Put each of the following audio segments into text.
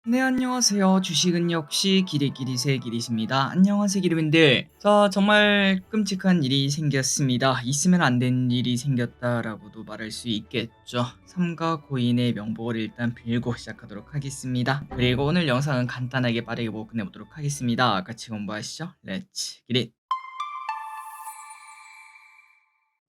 네, 안녕하세요. 주식은 역시 길이길이 새 길이십니다. 안녕하세요, 기름인들. 자, 정말 끔찍한 일이 생겼습니다. 있으면 안 되는 일이 생겼다라고도 말할 수 있겠죠. 삼가 고인의 명복을 일단 빌고 시작하도록 하겠습니다. 그리고 오늘 영상은 간단하게 빠르게 보고 끝내보도록 하겠습니다. 같이 공부하시죠. 렛츠 기릿.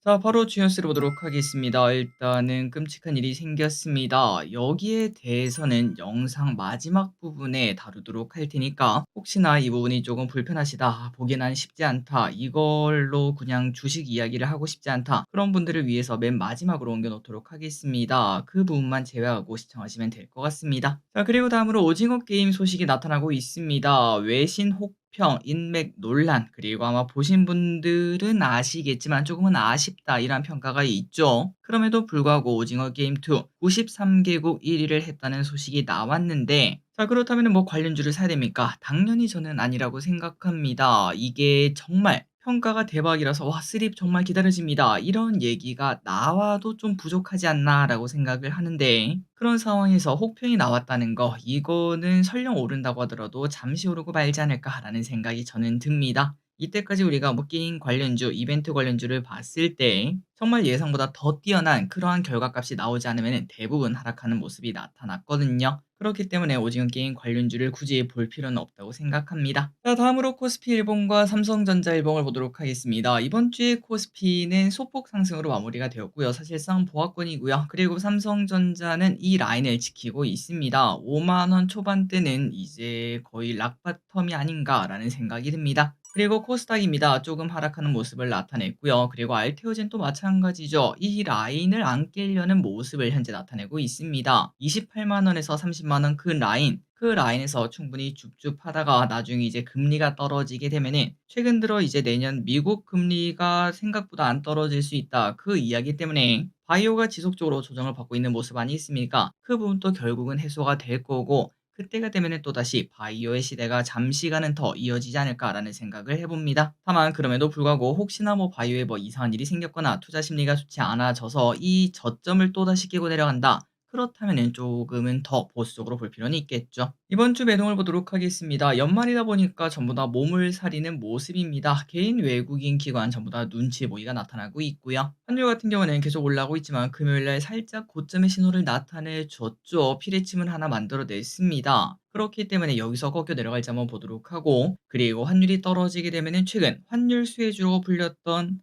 자, 바로 주연스로 보도록 하겠습니다. 일단은 끔찍한 일이 생겼습니다. 여기에 대해서는 영상 마지막 부분에 다루도록 할 테니까 혹시나 이 부분이 조금 불편하시다, 보기에는 쉽지 않다, 이걸로 그냥 주식 이야기를 하고 싶지 않다, 그런 분들을 위해서 맨 마지막으로 옮겨 놓도록 하겠습니다. 그 부분만 제외하고 시청하시면 될 것 같습니다. 자, 그리고 다음으로 오징어 게임 소식이 나타나고 있습니다. 외신 혹평, 인맥 논란, 그리고 아마 보신 분들은 아시겠지만 조금은 아쉽다, 이런 평가가 있죠. 그럼에도 불구하고 오징어 게임 2 93개국 1위를 했다는 소식이 나왔는데, 자, 그렇다면 뭐 관련주를 사야 됩니까? 당연히 저는 아니라고 생각합니다. 이게 정말 평가가 대박이라서 와, 수입 정말 기다려집니다, 이런 얘기가 나와도 좀 부족하지 않나라고 생각을 하는데, 그런 상황에서 혹평이 나왔다는 거, 이거는 설령 오른다고 하더라도 잠시 오르고 말지 않을까라는 생각이 저는 듭니다. 이때까지 우리가 뭐 게임 관련주, 이벤트 관련주를 봤을 때 정말 예상보다 더 뛰어난 그러한 결과값이 나오지 않으면 대부분 하락하는 모습이 나타났거든요. 그렇기 때문에 오징어 게임 관련주를 굳이 볼 필요는 없다고 생각합니다. 자, 다음으로 코스피 일봉과 삼성전자 일봉을 보도록 하겠습니다. 이번 주에 코스피는 소폭 상승으로 마무리가 되었고요. 사실상 보합권이고요. 그리고 삼성전자는 이 라인을 지키고 있습니다. 5만 원 초반대는 이제 거의 락바텀이 아닌가라는 생각이 듭니다. 그리고 코스닥입니다. 조금 하락하는 모습을 나타냈고요. 그리고 알테오젠 또 마찬가지죠. 이 라인을 안 깨려는 모습을 현재 나타내고 있습니다. 28만 원에서 30만 원 그 라인, 그 라인에서 충분히 줍줍하다가 나중에 이제 금리가 떨어지게 되면은, 최근 들어 이제 내년 미국 금리가 생각보다 안 떨어질 수 있다, 그 이야기 때문에 바이오가 지속적으로 조정을 받고 있는 모습 아니겠습니까? 그 부분도 결국은 해소가 될 거고, 그때가 되면은 또다시 바이오의 시대가 잠시간은 더 이어지지 않을까라는 생각을 해봅니다. 다만 그럼에도 불구하고 혹시나 뭐 바이오에 뭐 이상한 일이 생겼거나 투자 심리가 좋지 않아져서 이 저점을 또다시 깨고 내려간다, 그렇다면은 조금은 더 보수적으로 볼 필요는 있겠죠. 이번 주 매동을 보도록 하겠습니다. 연말이다 보니까 전부 다 몸을 사리는 모습입니다. 개인 외국인 기관 전부 다 눈치 보기가 나타나고 있고요. 환율 같은 경우는 계속 올라가고 있지만 금요일날 살짝 고점의 신호를 나타내 줬죠. 피레침을 하나 만들어냈습니다. 그렇기 때문에 여기서 꺾여 내려갈지 한번 보도록 하고, 그리고 환율이 떨어지게 되면은 최근 환율 수혜주로 불렸던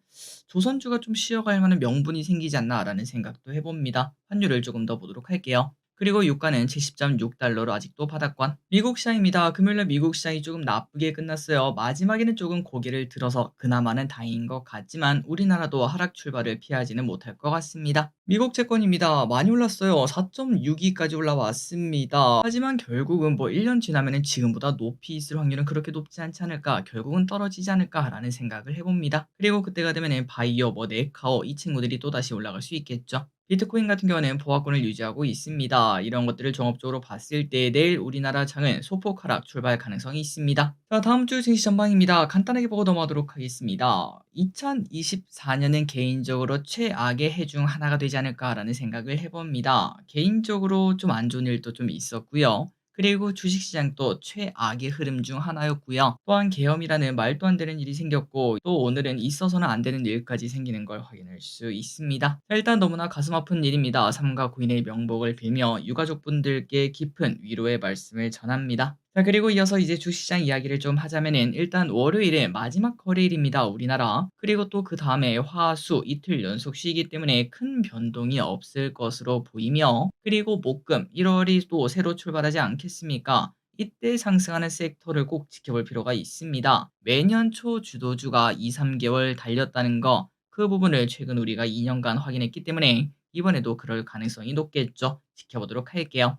조선주가 좀 쉬어갈 만한 명분이 생기지 않나라는 생각도 해봅니다. 환율을 조금 더 보도록 할게요. 그리고 유가는 70.6달러로 아직도 바닥권. 미국 시장입니다. 금요일날 미국 시장이 조금 나쁘게 끝났어요. 마지막에는 조금 고개를 들어서 그나마는 다행인 것 같지만 우리나라도 하락 출발을 피하지는 못할 것 같습니다. 미국 채권입니다. 많이 올랐어요. 4.62까지 올라왔습니다. 하지만 결국은 뭐 1년 지나면 지금보다 높이 있을 확률은 그렇게 높지 않지 않을까, 결국은 떨어지지 않을까라는 생각을 해봅니다. 그리고 그때가 되면 바이오, 뭐 네카오, 이 친구들이 또다시 올라갈 수 있겠죠. 비트코인 같은 경우는 보합권을 유지하고 있습니다. 이런 것들을 종합적으로 봤을 때 내일 우리나라 장은 소폭 하락 출발 가능성이 있습니다. 자, 다음 주 증시 전망입니다. 간단하게 보고 넘어가도록 하겠습니다. 2024년은 개인적으로 최악의 해 중 하나가 되지 않을까라는 생각을 해봅니다. 개인적으로 좀 안 좋은 일도 좀 있었고요. 그리고 주식시장도 최악의 흐름 중 하나였고요. 또한 계엄이라는 말도 안 되는 일이 생겼고, 또 오늘은 있어서는 안 되는 일까지 생기는 걸 확인할 수 있습니다. 자, 일단 너무나 가슴 아픈 일입니다. 삼가 고인의 명복을 빌며 유가족분들께 깊은 위로의 말씀을 전합니다. 자, 그리고 이어서 이제 주시장 이야기를 좀 하자면은, 일단 월요일에 마지막 거래일입니다, 우리나라. 그리고 또 그 다음에 화수 이틀 연속 쉬기 때문에 큰 변동이 없을 것으로 보이며, 그리고 목금 1월이 또 새로 출발하지 않겠습니까? 이때 상승하는 섹터를 꼭 지켜볼 필요가 있습니다. 매년 초 주도주가 2, 3개월 달렸다는 거, 그 부분을 최근 우리가 2년간 확인했기 때문에 이번에도 그럴 가능성이 높겠죠. 지켜보도록 할게요.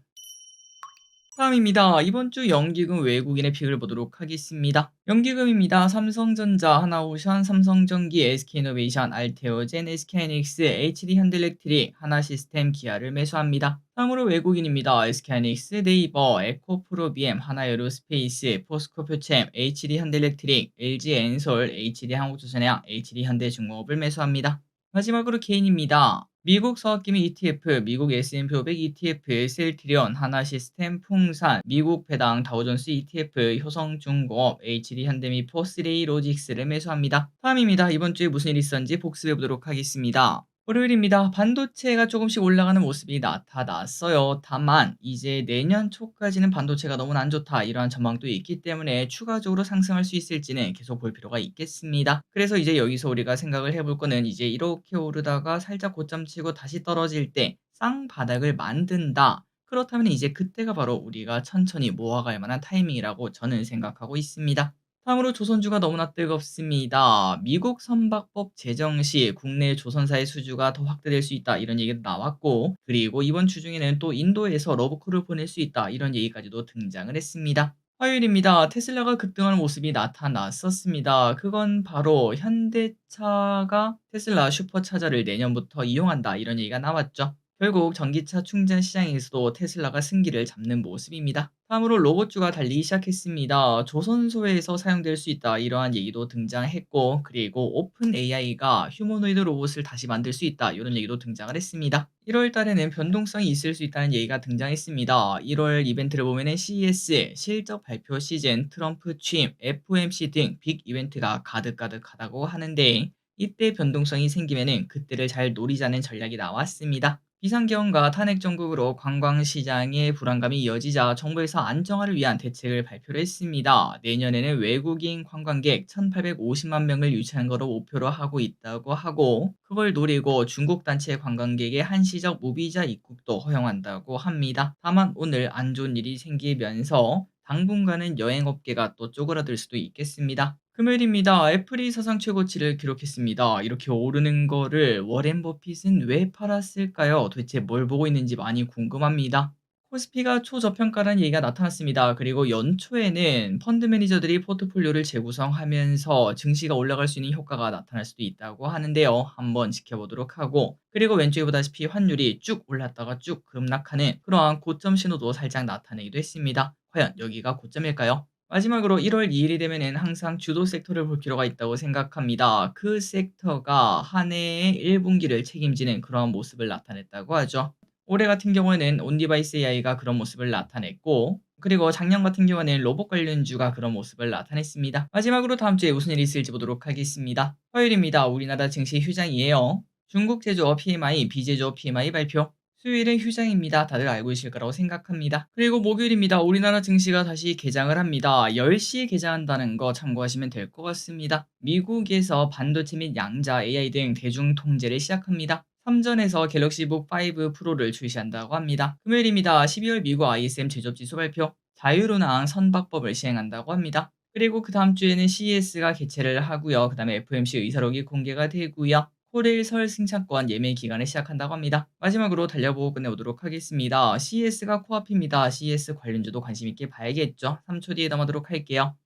다음입니다. 이번 주 연기금 외국인의 픽을 보도록 하겠습니다. 연기금입니다. 삼성전자, 하나오션, 삼성전기, SK이노베이션, 알테오젠, SK하이닉스, HD현대일렉트릭, 하나시스템, 기아를 매수합니다. 다음으로 외국인입니다. SK하이닉스, 네이버, 에코프로비엠, 하나에로스페이스, 포스코표챔, HD현대일렉트릭, LG엔솔, HD한국조선해양, HD현대중공업을 매수합니다. 마지막으로 개인입니다. 미국 서학기미 ETF, 미국 S&P 500 ETF, 셀트리온, 하나시스템, 풍산, 미국 배당, 다우존스 ETF, 효성중공업, HD 현대미, 포스레이 로직스를 매수합니다. 다음입니다. 이번 주에 무슨 일이 있었는지 복습해 보도록 하겠습니다. 월요일입니다. 반도체가 조금씩 올라가는 모습이 나타났어요. 다만 이제 내년 초까지는 반도체가 너무나 안 좋다 이러한 전망도 있기 때문에 추가적으로 상승할 수 있을지는 계속 볼 필요가 있겠습니다. 그래서 이제 여기서 우리가 생각을 해볼 거는 이제 이렇게 오르다가 살짝 고점 치고 다시 떨어질 때 쌍바닥을 만든다. 그렇다면 이제 그때가 바로 우리가 천천히 모아갈 만한 타이밍이라고 저는 생각하고 있습니다. 다음으로 조선주가 너무나 뜨겁습니다. 미국 선박법 제정 시 국내 조선사의 수주가 더 확대될 수 있다 이런 얘기도 나왔고, 그리고 이번 주 중에는 또 인도에서 러브콜을 보낼 수 있다 이런 얘기까지도 등장을 했습니다. 화요일입니다. 테슬라가 급등하는 모습이 나타났었습니다. 그건 바로 현대차가 테슬라 슈퍼차저를 내년부터 이용한다 이런 얘기가 나왔죠. 결국 전기차 충전 시장에서도 테슬라가 승기를 잡는 모습입니다. 다음으로 로봇주가 달리기 시작했습니다. 조선소에서 사용될 수 있다 이러한 얘기도 등장했고, 그리고 오픈 AI가 휴머노이드 로봇을 다시 만들 수 있다 이런 얘기도 등장을 했습니다. 1월 달에는 변동성이 있을 수 있다는 얘기가 등장했습니다. 1월 이벤트를 보면은 CES, 실적 발표 시즌, 트럼프 취임, FOMC 등 빅 이벤트가 가득가득하다고 하는데, 이때 변동성이 생기면은 그때를 잘 노리자는 전략이 나왔습니다. 비상경과 탄핵 정국으로 관광시장의 불안감이 이어지자 정부에서 안정화를 위한 대책을 발표를 했습니다. 내년에는 외국인 관광객 1,850만 명을 유치하는 것으로 목표로 하고 있다고 하고, 그걸 노리고 중국 단체 관광객의 한시적 무비자 입국도 허용한다고 합니다. 다만 오늘 안 좋은 일이 생기면서 당분간은 여행업계가 또 쪼그라들 수도 있겠습니다. 금요일입니다. 애플이 사상 최고치를 기록했습니다. 이렇게 오르는 거를 워렌 버핏은 왜 팔았을까요? 도대체 뭘 보고 있는지 많이 궁금합니다. 코스피가 초저평가라는 얘기가 나타났습니다. 그리고 연초에는 펀드 매니저들이 포트폴리오를 재구성하면서 증시가 올라갈 수 있는 효과가 나타날 수도 있다고 하는데요. 한번 지켜보도록 하고, 그리고 왼쪽에 보다시피 환율이 쭉 올랐다가 쭉 급락하는 그러한 고점 신호도 살짝 나타내기도 했습니다. 과연 여기가 고점일까요? 마지막으로 1월 2일이 되면은 항상 주도 섹터를 볼 필요가 있다고 생각합니다. 그 섹터가 한 해의 1분기를 책임지는 그런 모습을 나타냈다고 하죠. 올해 같은 경우에는 온디바이스 AI가 그런 모습을 나타냈고, 그리고 작년 같은 경우에는 로봇 관련주가 그런 모습을 나타냈습니다. 마지막으로 다음 주에 무슨 일이 있을지 보도록 하겠습니다. 화요일입니다. 우리나라 증시 휴장이에요. 중국 제조업 PMI, 비제조업 PMI 발표. 수요일은 휴장입니다. 다들 알고 계실 거라고 생각합니다. 그리고 목요일입니다. 우리나라 증시가 다시 개장을 합니다. 10시에 개장한다는 거 참고하시면 될 것 같습니다. 미국에서 반도체 및 양자, AI 등 대중 통제를 시작합니다. 삼전에서 갤럭시북 5 프로를 출시한다고 합니다. 금요일입니다. 12월 미국 ISM 제조업지수 발표, 자유로낭 선박법을 시행한다고 합니다. 그리고 그 다음 주에는 CES가 개최를 하고요. 그 다음에 FOMC 의사록이 공개가 되고요. 코레일 설 승차권 예매 기간을 시작한다고 합니다. 마지막으로 달려보고 끝내보도록 하겠습니다. CES가 코앞입니다. CES 관련주도 관심 있게 봐야겠죠. 3초 뒤에 담아도록 할게요.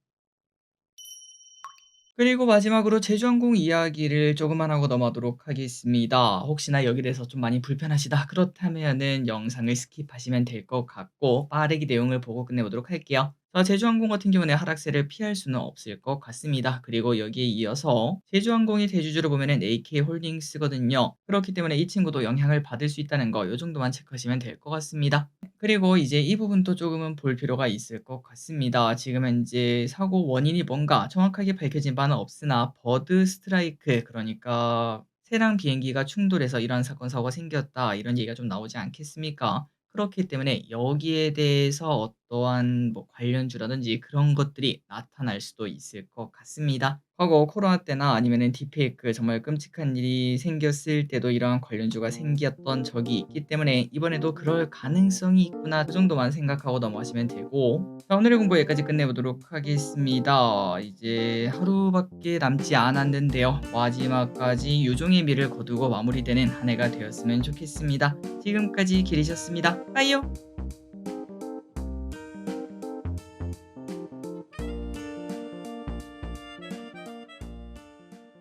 그리고 마지막으로 제주항공 이야기를 조금만 하고 넘어가도록 하겠습니다. 혹시나 여기에 대해서 좀 많이 불편하시다 그렇다면은 영상을 스킵하시면 될 것 같고, 빠르게 내용을 보고 끝내보도록 할게요. 자, 제주항공 같은 경우는 하락세를 피할 수는 없을 것 같습니다. 그리고 여기에 이어서 제주항공의 대주주를 보면은 AK홀딩스거든요. 그렇기 때문에 이 친구도 영향을 받을 수 있다는 거, 요 정도만 체크하시면 될 것 같습니다. 그리고 이제 이 부분도 조금은 볼 필요가 있을 것 같습니다. 지금 현재 사고 원인이 뭔가 정확하게 밝혀진 바는 없으나 버드 스트라이크, 그러니까 새랑 비행기가 충돌해서 이러한 사건 사고가 생겼다 이런 얘기가 좀 나오지 않겠습니까? 그렇기 때문에 여기에 대해서 어떠한 뭐 관련주라든지 그런 것들이 나타날 수도 있을 것 같습니다. 과거 코로나 때나 아니면은 딥페이크 정말 끔찍한 일이 생겼을 때도 이러한 관련주가 생겼던 적이 있기 때문에 이번에도 그럴 가능성이 있구나, 그 정도만 생각하고 넘어가시면 되고, 자, 오늘의 공부 여기까지 끝내보도록 하겠습니다. 이제 하루밖에 남지 않았는데요. 마지막까지 유종의 미를 거두고 마무리되는 한 해가 되었으면 좋겠습니다. 지금까지 길이셨습니다. 빠이요.